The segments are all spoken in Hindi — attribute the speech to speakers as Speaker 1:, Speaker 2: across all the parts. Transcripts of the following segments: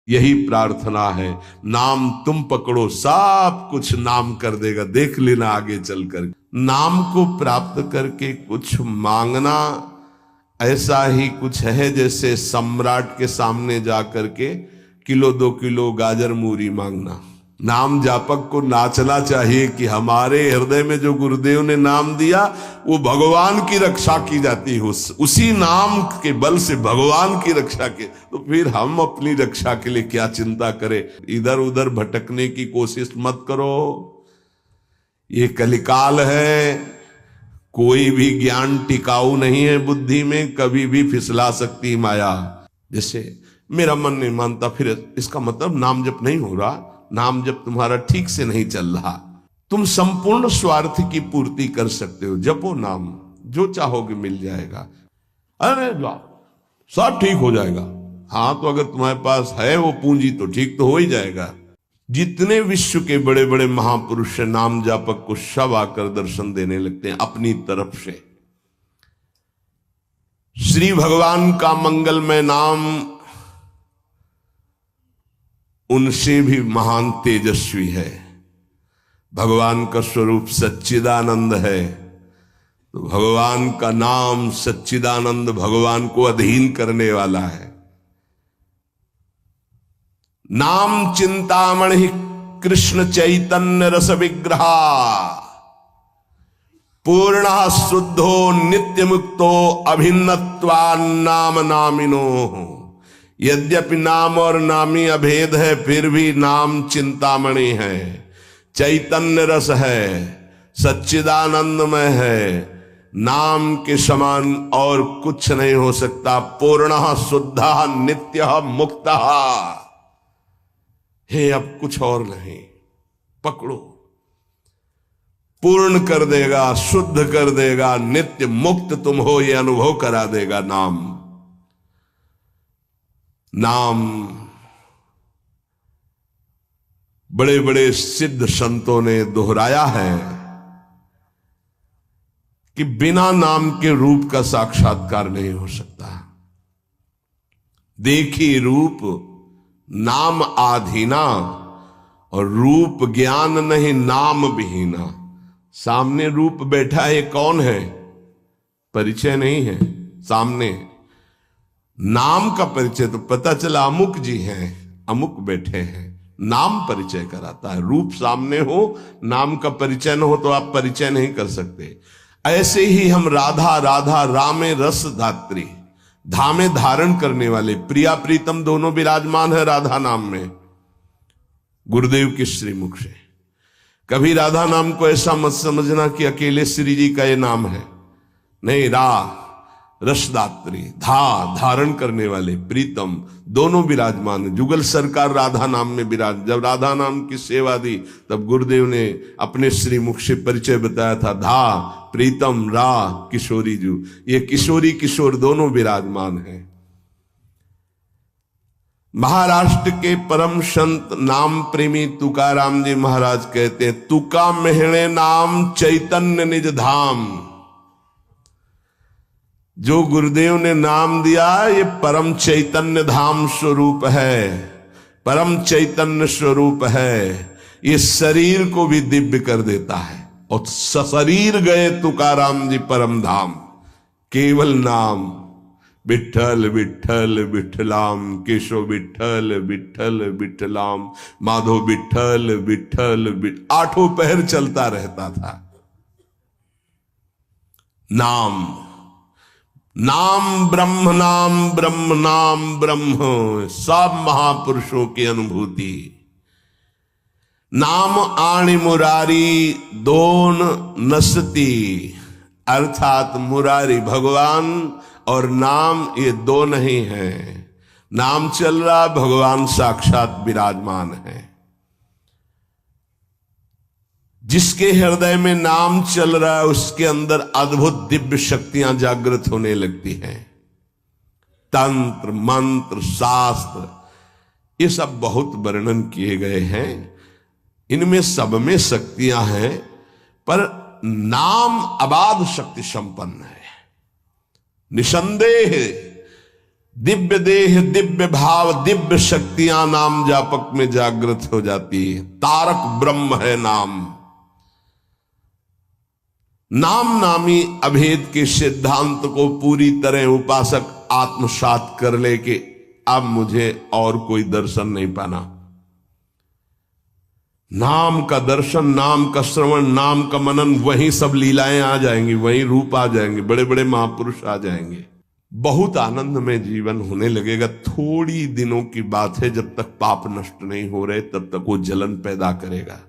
Speaker 1: यही प्रार्थना है। नाम तुम पकड़ो, सब कुछ नाम कर देगा, देख लेना आगे चलकर। नाम को प्राप्त करके कुछ मांगना ऐसा ही कुछ है जैसे सम्राट के सामने जाकर के किलो 2 किलो गाजर मूरी मांगना। नाम जापक को नाचना चाहिए कि हमारे हृदय में जो गुरुदेव ने नाम दिया वो भगवान की रक्षा की जाती है, उसी नाम के बल से भगवान की रक्षा के। तो फिर हम अपनी रक्षा के लिए क्या चिंता करें। इधर उधर भटकने की कोशिश मत करो, ये कलिकाल है। कोई भी ज्ञान टिकाऊ नहीं है बुद्धि में, कभी भी फिसला सकती माया। जैसे मेरा मन नहीं मानता, फिर इसका मतलब नाम जप नहीं हो रहा, नाम जप तुम्हारा ठीक से नहीं चल रहा। तुम संपूर्ण स्वार्थ की पूर्ति कर सकते हो, जपो नाम, जो चाहोगे मिल जाएगा। अरे सब ठीक हो जाएगा। हाँ, तो अगर तुम्हारे पास है वो पूंजी तो ठीक तो हो ही जाएगा। जितने विश्व के बड़े बड़े महापुरुष नाम जापक को सब आकर दर्शन देने लगते हैं अपनी तरफ से। श्री भगवान का मंगलमय नाम उनसे भी महान तेजस्वी है। भगवान का स्वरूप सच्चिदानंद है, तो भगवान का नाम सच्चिदानंद भगवान को अधीन करने वाला है। नाम चिंतामणि कृष्ण चैतन्य रस विग्रहा, पूर्ण शुद्धो नित्य मुक्तो अभिन्नत्वान्नाम नामिनो। यद्यपि नाम और नामी अभेद है, फिर भी नाम चिंतामणि है, चैतन्य रस है, सच्चिदानंदमय है। नाम के समान और कुछ नहीं हो सकता। पूर्ण शुद्ध नित्य मुक्त। हे, अब कुछ और नहीं, पकड़ो। पूर्ण कर देगा, शुद्ध कर देगा, नित्य मुक्त तुम हो ये अनुभव करा देगा नाम। नाम बड़े बड़े सिद्ध संतों ने दोहराया है कि बिना नाम के रूप का साक्षात्कार नहीं हो सकता। देखी रूप नाम आधीना, और रूप ज्ञान नहीं नाम विहीना। सामने रूप बैठा है, कौन है? परिचय नहीं है सामने। नाम का परिचय तो पता चला अमुक जी हैं, अमुक बैठे हैं। नाम परिचय कराता है। रूप सामने हो, नाम का परिचय न हो तो आप परिचय नहीं कर सकते। ऐसे ही हम राधा राधा रामे रस धात्री, धामे धारण करने वाले, प्रिया प्रीतम दोनों विराजमान है राधा नाम में, गुरुदेव के श्रीमुख से। कभी राधा नाम को ऐसा मत समझना कि अकेले श्री जी का ये नाम है, नहीं। रसदात्री, धारण करने वाले, प्रीतम दोनों विराजमान है। जुगल सरकार राधा नाम में विराज। जब राधा नाम की सेवा दी तब गुरुदेव ने अपने श्रीमुख से परिचय बताया था, प्रीतम किशोरी जू। ये किशोरी किशोर दोनों विराजमान हैं। महाराष्ट्र के परम संत नाम प्रेमी तुकाराम जी महाराज कहते हैं, तुका मेहणे नाम चैतन्य निज धाम। जो गुरुदेव ने नाम दिया ये परम चैतन्य धाम स्वरूप है, परम चैतन्य स्वरूप है। ये शरीर को भी दिव्य कर देता है। और सशरीर गए तुकाराम जी परम धाम। केवल नाम विठ्ठल विठ्ठल विठ्ठलाम, केशव विठ्ठल विठ्ठल विठ्ठलाम, माधव विठ्ठल विठ्ठल। 8 पहर चलता रहता था नाम। नाम ब्रह्म, नाम ब्रह्म, नाम ब्रह्म, सब महापुरुषों की अनुभूति। नाम आणी मुरारी दोन नसती, अर्थात मुरारी भगवान और नाम ये दो नहीं है। नाम चल रहा, भगवान साक्षात विराजमान है। जिसके हृदय में नाम चल रहा है उसके अंदर अद्भुत दिव्य शक्तियां जागृत होने लगती हैं। तंत्र मंत्र शास्त्र ये सब बहुत वर्णन किए गए हैं, इनमें सब में शक्तियां हैं, पर नाम अबाध शक्ति संपन्न है। निसंदेह दिव्य देह, दिव्य भाव, दिव्य शक्तियां नाम जापक में जागृत हो जाती है। तारक ब्रह्म है नाम। नाम नामी अभेद के सिद्धांत को पूरी तरह उपासक आत्मसात कर ले कि अब मुझे और कोई दर्शन नहीं पाना। नाम का दर्शन, नाम का श्रवण, नाम का मनन, वहीं सब लीलाएं आ जाएंगी, वहीं रूप आ जाएंगे, बड़े बड़े महापुरुष आ जाएंगे। बहुत आनंद में जीवन होने लगेगा। थोड़ी दिनों की बात है, जब तक पाप नष्ट नहीं हो रहे तब तक वो जलन पैदा करेगा।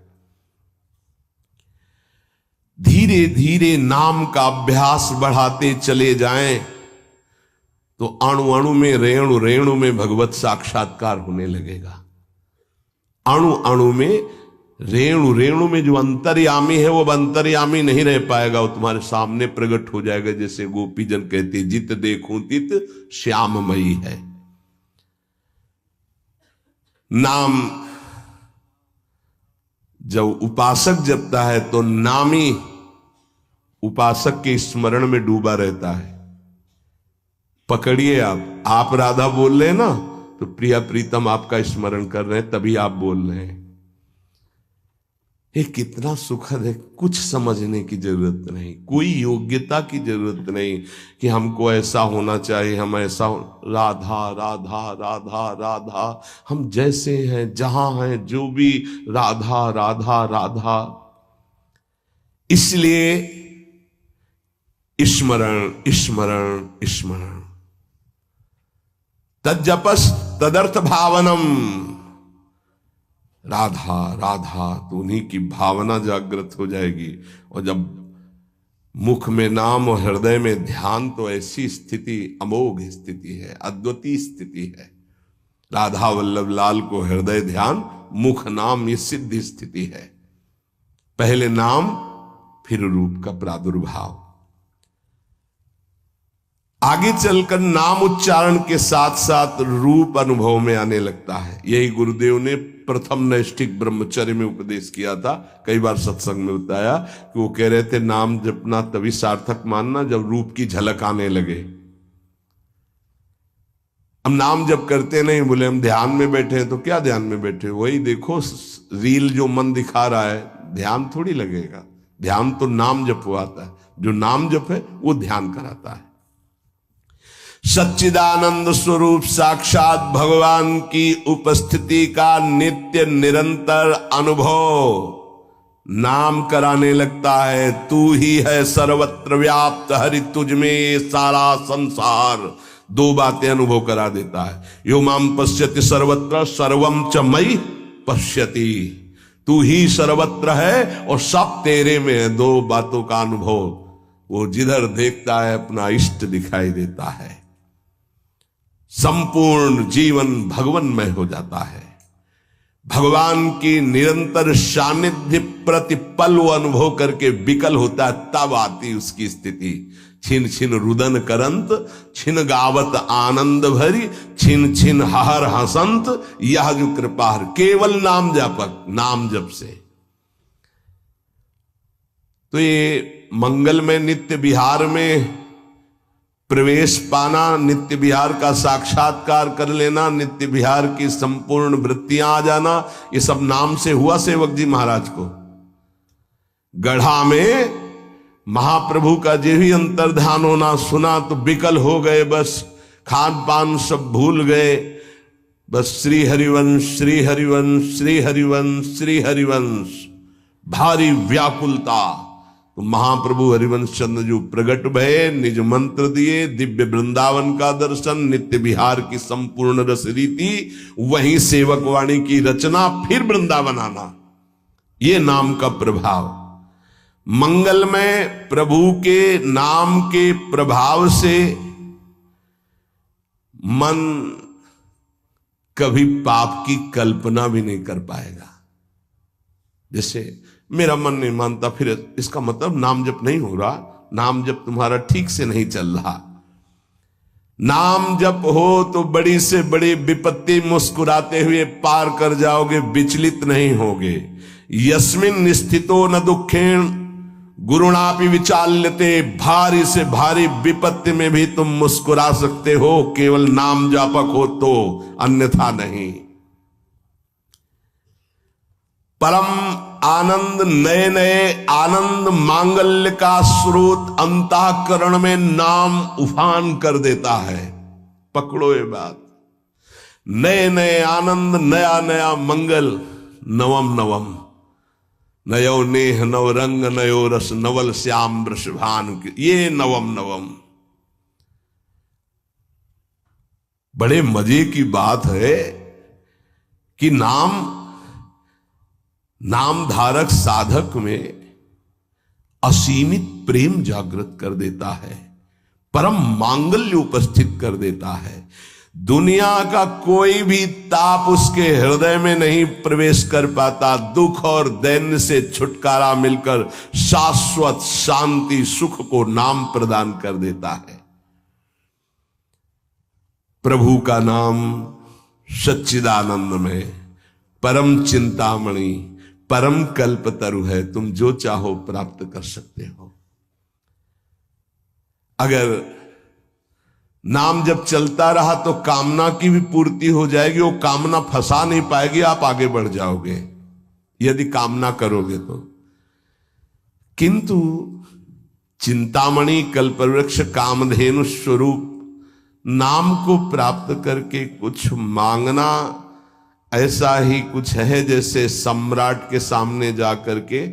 Speaker 1: धीरे धीरे नाम का अभ्यास बढ़ाते चले जाएं तो अणु अणु में, रेणु रेणु में भगवत साक्षात्कार होने लगेगा। अणु अणु में, रेणु रेणु में जो अंतर्यामी है वो अंतर्यामी नहीं रह पाएगा, वो तुम्हारे सामने प्रकट हो जाएगा। जैसे गोपीजन कहते, जित देखूं तित श्याममयी है। नाम जब उपासक जपता है तो नामी उपासक के स्मरण में डूबा रहता है। पकड़िए, आप राधा बोल रहे हैं ना, तो प्रिया प्रीतम आपका स्मरण कर रहे हैं, तभी आप बोल रहे हैं। ये कितना सुखद है। कुछ समझने की जरूरत नहीं, कोई योग्यता की जरूरत नहीं कि हमको ऐसा होना चाहिए, हम ऐसा राधा राधा राधा राधा, हम जैसे हैं, जहां हैं, जो भी राधा राधा राधा। इसलिए स्मरण स्मरण स्मरण, तज्जपस तदर्थ भावनम। राधा राधा, तो उन्हीं की भावना जागृत हो जाएगी। और जब मुख में नाम और हृदय में ध्यान, तो ऐसी स्थिति अमोघ स्थिति है, अद्वितीय स्थिति है। राधा वल्लभ लाल को हृदय ध्यान, मुख नाम, ये सिद्ध स्थिति है। पहले नाम, फिर रूप का प्रादुर्भाव। आगे चलकर नाम उच्चारण के साथ साथ रूप अनुभव में आने लगता है। यही गुरुदेव ने प्रथम नैष्ठिक ब्रह्मचर्य में उपदेश किया था। कई बार सत्संग में बताया कि वो कह रहे थे नाम जपना तभी सार्थक मानना जब रूप की झलक आने लगे। हम नाम जप करते नहीं, बोले हम ध्यान में बैठे हैं, तो क्या ध्यान में बैठे, वही देखो रील जो मन दिखा रहा है, ध्यान थोड़ी लगेगा। ध्यान तो नाम जप हुआता है, जो नाम जप है वो ध्यान कराता है। सच्चिदानंद स्वरूप साक्षात भगवान की उपस्थिति का नित्य निरंतर अनुभव नाम कराने लगता है। तू ही है सर्वत्र व्याप्त, हरि तुझ में सारा संसार। दो बातें अनुभव करा देता है। यो माम पश्यति सर्वत्र सर्वम च मयि पश्यति। तू ही सर्वत्र है और सब तेरे में है। दो बातों का अनुभव। वो जिधर देखता है अपना इष्ट दिखाई देता है। संपूर्ण जीवन भगवन्मय हो जाता है। भगवान की निरंतर सानिध्य प्रतिपल वो अनुभव करके विकल होता है, तब आती उसकी स्थिति। छिन छिन रुदन करंत, छिन गावत आनंद भरी, छिन छिन हर हसंत, यह जो कृपा हर। केवल नाम जापक, नाम जप से। तो ये मंगलमय नित्य विहार में प्रवेश पाना, नित्य विहार का साक्षात्कार कर लेना, नित्य विहार की संपूर्ण वृत्तियां आ जाना, ये सब नाम से हुआ सेवक जी महाराज को। गढ़ा में महाप्रभु का जो ही अंतर्ध्यान होना सुना तो विकल हो गए। बस खान पान सब भूल गए। बस श्री हरिवंश श्री हरिवंश श्री हरिवंश श्री हरिवंश, भारी व्याकुलता। तो महाप्रभु हरिवंश चंद्र जो प्रगट भये, निज मंत्र दिए, दिव्य वृंदावन का दर्शन, नित्य विहार की संपूर्ण रस रीति, वहीं सेवक वाणी की रचना, फिर वृंदावन आना। ये नाम का प्रभाव। मंगलमय प्रभु के नाम के प्रभाव से मन कभी पाप की कल्पना भी नहीं कर पाएगा। जैसे मेरा मन नहीं मानता, फिर इसका मतलब नाम जप नहीं हो रहा, नाम जप तुम्हारा ठीक से नहीं चल रहा। नाम जप हो तो बड़ी से बड़ी विपत्ति मुस्कुराते हुए पार कर जाओगे, विचलित नहीं होगे। यस्मिन स्थितो न दुखेण गुरुणापि विचाल्यते, भारी से भारी विपत्ति में भी तुम मुस्कुरा सकते हो, केवल नाम जापक हो तो, अन्यथा नहीं। परम आनंद, नए नए आनंद मांगल्य का स्रोत अंतःकरण में नाम उफान कर देता है। पकड़ो ये बात, नए नए आनंद, नया नया मंगल, नवम नवम, नयो नेह नव रंग, नयो रस, नवल श्याम वृषभान, ये नवम नवम। बड़े मजे की बात है कि नाम धारक साधक में असीमित प्रेम जागृत कर देता है, परम मांगल्य उपस्थित कर देता है। दुनिया का कोई भी ताप उसके हृदय में नहीं प्रवेश कर पाता। दुख और दैन्य से छुटकारा मिलकर शाश्वत शांति सुख को नाम प्रदान कर देता है। प्रभु का नाम सच्चिदानंद में परम चिंतामणि, परम कल्पतरु है। तुम जो चाहो प्राप्त कर सकते हो। अगर नाम जब चलता रहा तो कामना की भी पूर्ति हो जाएगी, वो कामना फंसा नहीं पाएगी, आप आगे बढ़ जाओगे यदि कामना करोगे तो। किंतु चिंतामणि कल्पवृक्ष कामधेनु स्वरूप नाम को प्राप्त करके कुछ मांगना ऐसा ही कुछ है जैसे सम्राट के सामने जाकर के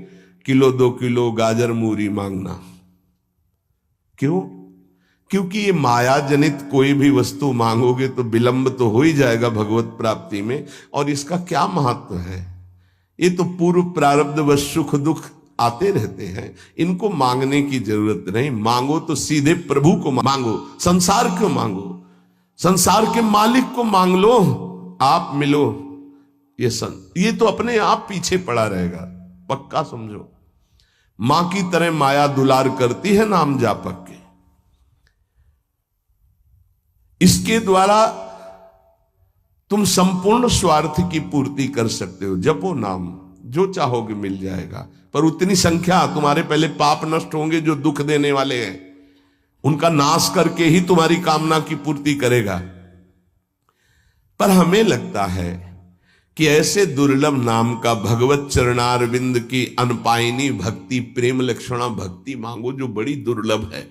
Speaker 1: किलो 2 किलो गाजर मूरी मांगना। क्यों? क्योंकि ये माया जनित कोई भी वस्तु मांगोगे तो विलंब तो हो ही जाएगा भगवत प्राप्ति में। और इसका क्या महत्व है? ये तो पूर्व प्रारब्ध व सुख दुख आते रहते हैं, इनको मांगने की जरूरत नहीं। मांगो तो सीधे प्रभु को मांगो, संसार क्यों मांगो? संसार के मालिक को मांग लो, आप मिलो। ये तो अपने आप पीछे पड़ा रहेगा, पक्का समझो। मां की तरह माया दुलार करती है नाम जापक के। इसके द्वारा तुम संपूर्ण स्वार्थ की पूर्ति कर सकते हो। जपो नाम, जो चाहोगे मिल जाएगा, पर उतनी संख्या तुम्हारे पहले पाप नष्ट होंगे जो दुख देने वाले हैं, उनका नाश करके ही तुम्हारी कामना की पूर्ति करेगा। पर हमें लगता है कि ऐसे दुर्लभ नाम का भगवत चरणारविंद की अनपायनी भक्ति, प्रेम लक्षणा भक्ति मांगो जो बड़ी दुर्लभ है।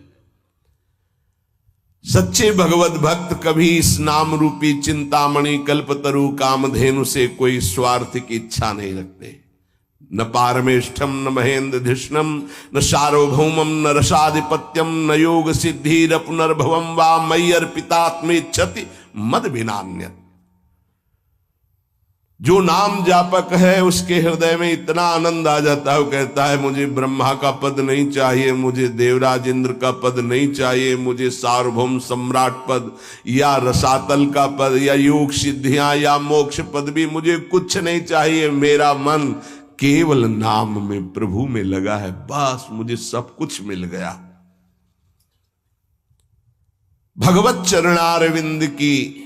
Speaker 1: सच्चे भगवत भक्त कभी इस नाम रूपी चिंतामणि कल्पतरु कामधेनु से कोई स्वार्थ की इच्छा नहीं रखते। न पारमेष्ठम न महेंद्र धिष्णम न सार्वभौमम न रसाधिपत्यम न योग सिद्धि पुनर्भवम वा मयि अर्पितात्मेच्छति मद विनान्यत। जो नाम जापक है उसके हृदय में इतना आनंद आ जाता है, वो कहता है मुझे ब्रह्मा का पद नहीं चाहिए, मुझे देवराज इंद्र का पद नहीं चाहिए, मुझे सार्वभौम सम्राट पद या रसातल का पद या योग सिद्धियां या मोक्ष पद भी मुझे कुछ नहीं चाहिए। मेरा मन केवल नाम में प्रभु में लगा है, बस मुझे सब कुछ मिल गया। भगवत चरणारविंद की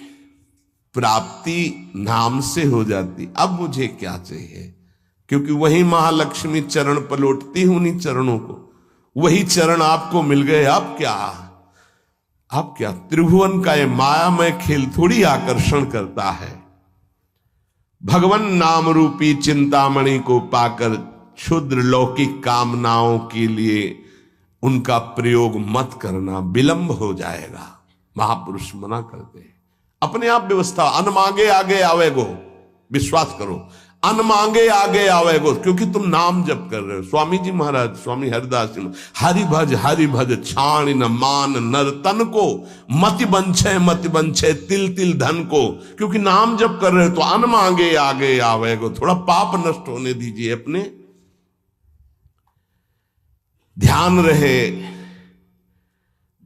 Speaker 1: प्राप्ति नाम से हो जाती। अब मुझे क्या चाहिए? क्योंकि वही महालक्ष्मी चरण पलटती हूं उन्हीं चरणों को, वही चरण आपको मिल गए। अब क्या त्रिभुवन का ये मायामय खेल थोड़ी आकर्षण करता है। भगवान नाम रूपी चिंतामणि को पाकर क्षुद्र लौकिक कामनाओं के लिए उनका प्रयोग मत करना, विलंब हो जाएगा। महापुरुष मना करते हैं। अपने आप व्यवस्था, अन मांगे आगे आवेगो, विश्वास करो, अन मांगे आगे आवेगो, क्योंकि तुम नाम जप कर रहे हो। स्वामी जी महाराज, स्वामी हरिदास जी, हरि भज छाण न मान नर तन को, मति बंछे तिल तिल धन को। क्योंकि नाम जप कर रहे हो तो अन मांगे आगे आवेगो। थोड़ा पाप नष्ट होने दीजिए अपने। ध्यान रहे,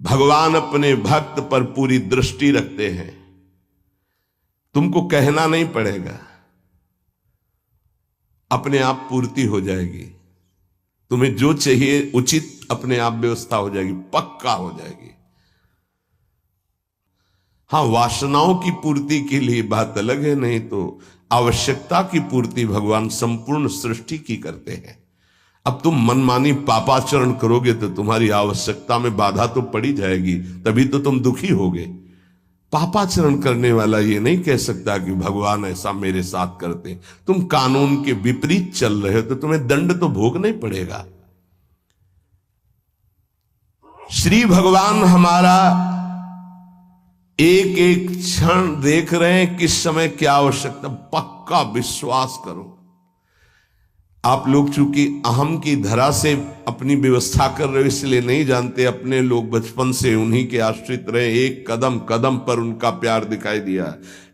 Speaker 1: भगवान अपने भक्त पर पूरी दृष्टि रखते हैं। तुमको कहना नहीं पड़ेगा, अपने आप पूर्ति हो जाएगी। तुम्हें जो चाहिए उचित अपने आप व्यवस्था हो जाएगी, पक्का हो जाएगी। हां, वासनाओं की पूर्ति के लिए बात अलग है, नहीं तो आवश्यकता की पूर्ति भगवान संपूर्ण सृष्टि की करते हैं। अब तुम मनमानी पापाचरण करोगे तो तुम्हारी आवश्यकता में बाधा तो पड़ी जाएगी, तभी तो तुम दुखी होगे। पापाचरण करने वाला ये नहीं कह सकता कि भगवान ऐसा मेरे साथ करते। तुम कानून के विपरीत चल रहे हो तो तुम्हें दंड तो भोगना ही पड़ेगा। श्री भगवान हमारा एक एक क्षण देख रहे हैं, किस समय क्या आवश्यकता। पक्का विश्वास करो। आप लोग चूंकि अहम की धरा से अपनी व्यवस्था कर रहे हो इसलिए नहीं जानते, अपने लोग बचपन से उन्हीं के आश्रित रहे। एक कदम कदम पर उनका प्यार दिखाई दिया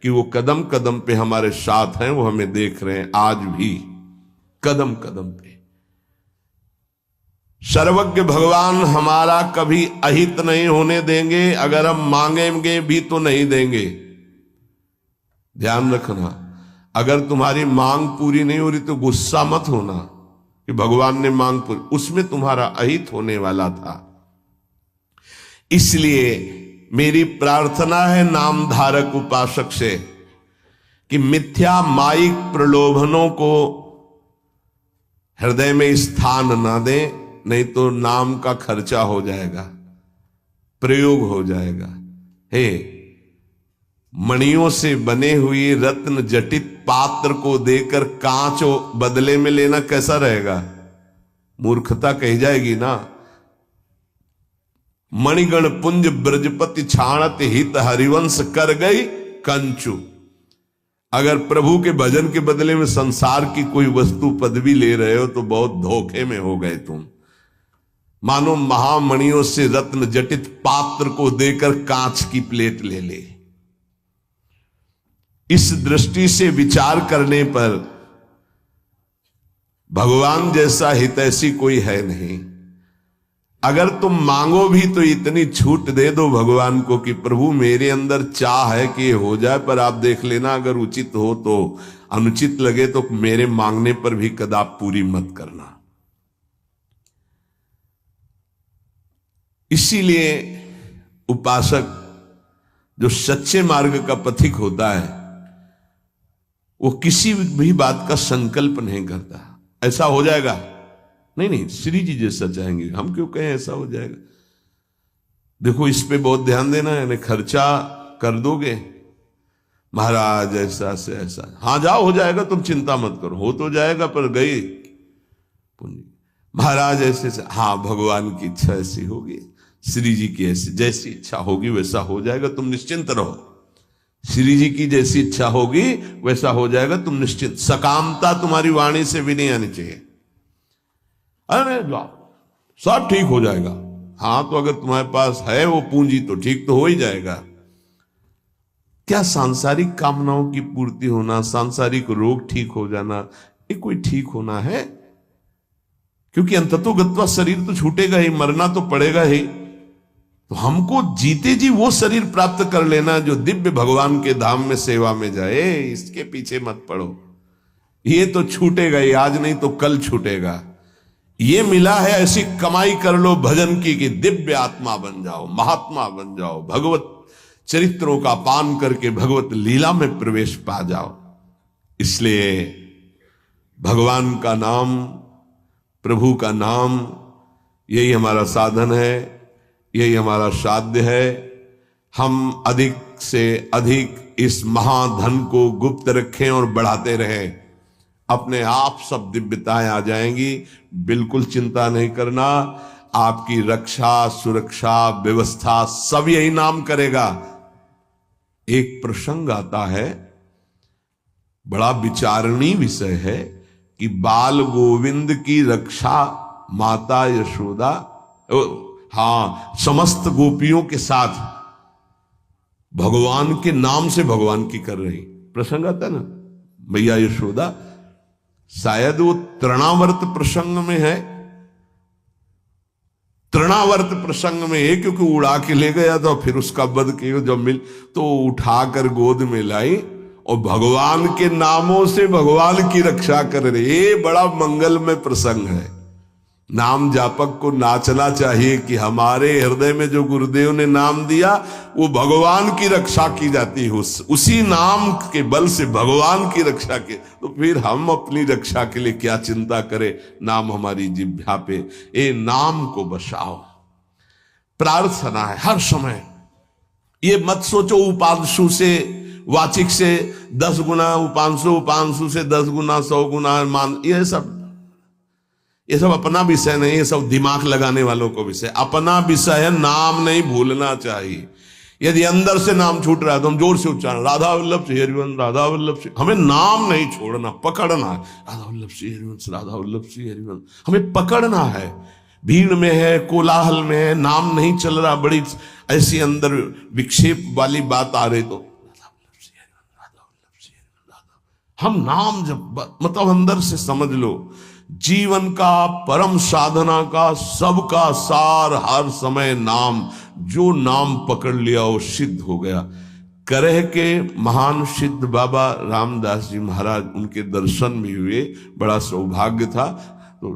Speaker 1: कि वो कदम कदम पे हमारे साथ हैं, वो हमें देख रहे हैं आज भी कदम कदम पे। सर्वज्ञ भगवान हमारा कभी अहित नहीं होने देंगे, अगर हम मांगेंगे भी तो नहीं देंगे। ध्यान रखना, अगर तुम्हारी मांग पूरी नहीं हो रही तो गुस्सा मत होना कि भगवान ने मांग पूरी, उसमें तुम्हारा अहित होने वाला था। इसलिए मेरी प्रार्थना है नामधारक उपासक से कि मिथ्या माइक प्रलोभनों को हृदय में स्थान ना दें, नहीं तो नाम का खर्चा हो जाएगा, प्रयोग हो जाएगा। हे, मणियों से बने हुए रत्न जटित पात्र को देकर कांच बदले में लेना कैसा रहेगा? मूर्खता कही जाएगी ना। मणिगण पुंज ब्रजपति छाणत हित हरिवंश कर गई कंचु। अगर प्रभु के भजन के बदले में संसार की कोई वस्तु पदवी ले रहे हो तो बहुत धोखे में हो गए तुम। मानो महामणियों से रत्न जटित पात्र को देकर कांच की प्लेट ले ले। इस दृष्टि से विचार करने पर भगवान जैसा हितैषी कोई है नहीं। अगर तुम मांगो भी तो इतनी छूट दे दो भगवान को कि प्रभु मेरे अंदर चाह है कि ये हो जाए, पर आप देख लेना अगर उचित हो तो, अनुचित लगे तो मेरे मांगने पर भी कदाप पूरी मत करना। इसीलिए उपासक जो सच्चे मार्ग का पथिक होता है वो किसी भी बात का संकल्प नहीं करता ऐसा हो जाएगा। नहीं नहीं, श्री जी जैसा चाहेंगे, हम क्यों कहें ऐसा हो जाएगा। देखो इस पे बहुत ध्यान देना है। खर्चा कर दोगे महाराज ऐसा से ऐसा, हाँ जाओ हो जाएगा, तुम चिंता मत करो, हो तो जाएगा, पर गई पुण्य। महाराज ऐसे से, हाँ भगवान की इच्छा ऐसी होगी, श्री जी की ऐसी जैसी इच्छा होगी वैसा हो जाएगा, तुम निश्चिंत रहो। श्री जी की जैसी इच्छा होगी वैसा हो जाएगा, तुम निश्चिंत। सकामता तुम्हारी वाणी से भी नहीं आनी चाहिए। अरे जाओ सब ठीक हो जाएगा। हाँ तो अगर तुम्हारे पास है वो पूंजी तो ठीक तो हो ही जाएगा। क्या सांसारिक कामनाओं की पूर्ति होना, सांसारिक रोग ठीक हो जाना, ये कोई ठीक होना है? क्योंकि अंततोगत्वा शरीर तो छूटेगा ही, मरना तो पड़ेगा ही। तो हमको जीते जी वो शरीर प्राप्त कर लेना जो दिव्य भगवान के धाम में सेवा में जाए, इसके पीछे मत पड़ो। ये तो छूटेगा ही, आज नहीं तो कल छूटेगा। ये मिला है ऐसी कमाई कर लो भजन की कि दिव्य आत्मा बन जाओ, महात्मा बन जाओ, भगवत चरित्रों का पान करके भगवत लीला में प्रवेश पा जाओ। इसलिए भगवान का नाम, प्रभु का नाम, यही हमारा साधन है, यही हमारा साध्य है। हम अधिक से अधिक इस महाधन को गुप्त रखें और बढ़ाते रहें, अपने आप सब दिव्यताएं आ जाएंगी। बिल्कुल चिंता नहीं करना, आपकी रक्षा, सुरक्षा, व्यवस्था सब यही नाम करेगा। एक प्रसंग आता है, बड़ा विचारणीय विषय है कि बाल गोविंद की रक्षा माता यशोदा, हाँ, समस्त गोपियों के साथ भगवान के नाम से भगवान की कर रही। प्रसंग आता है ना, मैया यशोदा, शायद वो तृणावर्त प्रसंग में है, तृणावर्त प्रसंग में है, क्योंकि उड़ा के ले गया था, फिर उसका वध किया, जब मिल तो उठाकर गोद में लाई और भगवान के नामों से भगवान की रक्षा कर रही। ये बड़ा मंगलमय प्रसंग है। नाम जापक को नाचना चाहिए कि हमारे हृदय में जो गुरुदेव ने नाम दिया वो भगवान की रक्षा की जाती है, उसी नाम के बल से भगवान की रक्षा के, तो फिर हम अपनी रक्षा के लिए क्या चिंता करें। नाम हमारी जिह्वा पे, ए नाम को बसाओ। प्रार्थना है हर समय, ये मत सोचो उपांशु से वाचिक से 10 गुना, उपांशु उपांशु से 10 गुना 100 गुना मान, ये सब अपना विषय नहीं, ये सब दिमाग लगाने वालों को विषय। अपना विषय है नाम नहीं भूलना चाहिए। यदि अंदर से नाम छूट रहा है तो हम जोर से उच्चारण राधा वल्लभ श्री हरिवंश, राधा वल्लभ श्री, हमें नाम नहीं छोड़ना, पकड़ना है। राधा वल्लभ श्री हरिवंश, राधा वल्लभ श्री हरिवंश, हमें पकड़ना है। भीड़ में है, कोलाहल में है, नाम नहीं चल रहा, बड़ी ऐसी अंदर विक्षेप वाली बात आ रही तो हम नाम जब मतलब अंदर से समझ लो, जीवन का परम साधना का सबका सार हर समय नाम, जो नाम पकड़ लिया वो सिद्ध हो गया। करह के महान सिद्ध बाबा रामदास जी महाराज, उनके दर्शन भी हुए, बड़ा सौभाग्य था। तो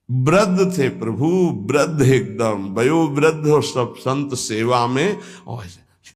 Speaker 1: वृद्ध थे प्रभु, वृद्ध एकदम वयोवृद्ध, और सब संत सेवा में, और